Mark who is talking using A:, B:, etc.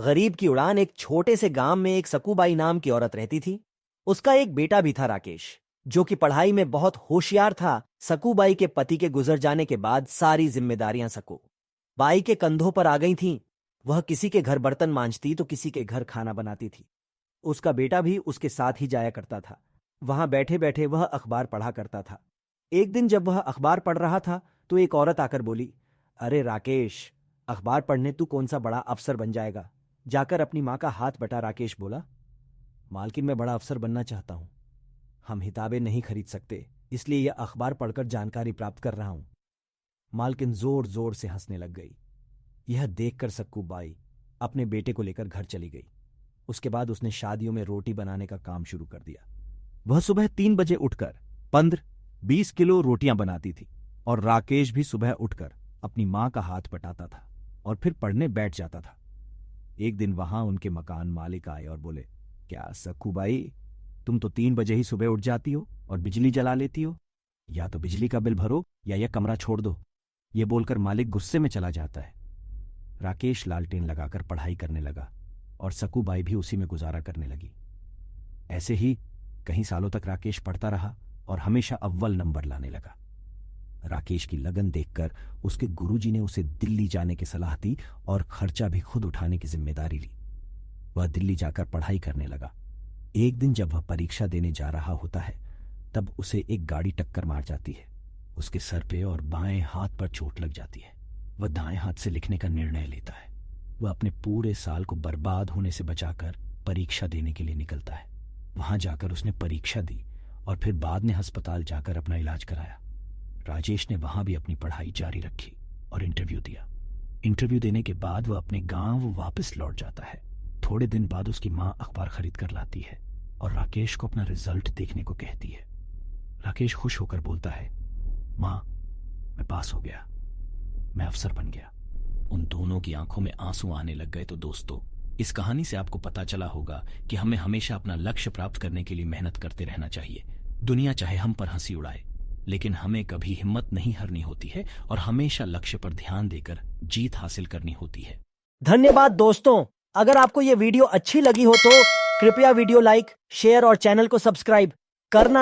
A: गरीब की उड़ान। एक छोटे से गांव में एक सकूबाई नाम की औरत रहती थी। उसका एक बेटा भी था, राकेश, जो कि पढ़ाई में बहुत होशियार था। सकूबाई के पति के गुजर जाने के बाद सारी जिम्मेदारियां सकूबाई के कंधों पर आ गई थीं। वह किसी के घर बर्तन मांजती तो किसी के घर खाना बनाती थी। उसका बेटा भी उसके साथ ही जाया करता था। वहां बैठे बैठे वह अखबार पढ़ा करता था। एक दिन जब वह अखबार पढ़ रहा था तो एक औरत आकर बोली, अरे राकेश, अखबार पढ़ने तू कौन सा बड़ा अफसर बन जाएगा, जाकर अपनी मां का हाथ बटा। राकेश बोला, मालकिन, मैं बड़ा अफसर बनना चाहता हूं। हम हिताबें नहीं खरीद सकते, इसलिए यह अखबार पढ़कर जानकारी प्राप्त कर रहा हूं। मालकिन जोर जोर से हंसने लग गई। यह देखकर सक्कूबाई अपने बेटे को लेकर घर चली गई। उसके बाद उसने शादियों में रोटी बनाने का काम शुरू कर दिया। वह सुबह 3 बजे उठकर 15-20 किलो रोटियां बनाती थी और राकेश भी सुबह उठकर अपनी मां का हाथ बटाता था और फिर पढ़ने बैठ जाता था। एक दिन वहां उनके मकान मालिक आए और बोले, क्या सक्कूबाई, तुम तो 3 बजे ही सुबह उठ जाती हो और बिजली जला लेती हो। या तो बिजली का बिल भरो या यह कमरा छोड़ दो। ये बोलकर मालिक गुस्से में चला जाता है। राकेश लालटेन लगाकर पढ़ाई करने लगा और सकूबाई भी उसी में गुजारा करने लगी। ऐसे ही कई सालों तक राकेश पढ़ता रहा और हमेशा अव्वल नंबर लाने लगा। राकेश की लगन देखकर उसके गुरुजी ने उसे दिल्ली जाने की सलाह दी और खर्चा भी खुद उठाने की जिम्मेदारी ली। वह दिल्ली जाकर पढ़ाई करने लगा। एक दिन जब वह परीक्षा देने जा रहा होता है तब उसे एक गाड़ी टक्कर मार जाती है। उसके सर पे और बाएं हाथ पर चोट लग जाती है। वह दाएं हाथ से लिखने का निर्णय लेता है। वह अपने पूरे साल को बर्बाद होने से बचाकर परीक्षा देने के लिए निकलता है। वहां जाकर उसने परीक्षा दी और फिर बाद में अस्पताल जाकर अपना इलाज कराया। राजेश ने वहां भी अपनी पढ़ाई जारी रखी और इंटरव्यू दिया। इंटरव्यू देने के बाद वह अपने गांव वापस लौट जाता है। थोड़े दिन बाद उसकी मां अखबार खरीद कर लाती है और राकेश को अपना रिजल्ट देखने को कहती है। राकेश खुश होकर बोलता है, मां, मैं पास हो गया, मैं अफसर बन गया। उन दोनों की आंखों में आंसू आने लग गए। तो दोस्तों, इस कहानी से आपको पता चला होगा कि हमें हमेशा अपना लक्ष्य प्राप्त करने के लिए मेहनत करते रहना चाहिए। दुनिया चाहे हम पर हंसी उड़ाए, लेकिन हमें कभी हिम्मत नहीं हारनी होती है और हमेशा लक्ष्य पर ध्यान देकर जीत हासिल करनी होती है। धन्यवाद दोस्तों। अगर आपको यह वीडियो अच्छी लगी हो तो कृपया वीडियो लाइक, शेयर और चैनल को सब्सक्राइब करना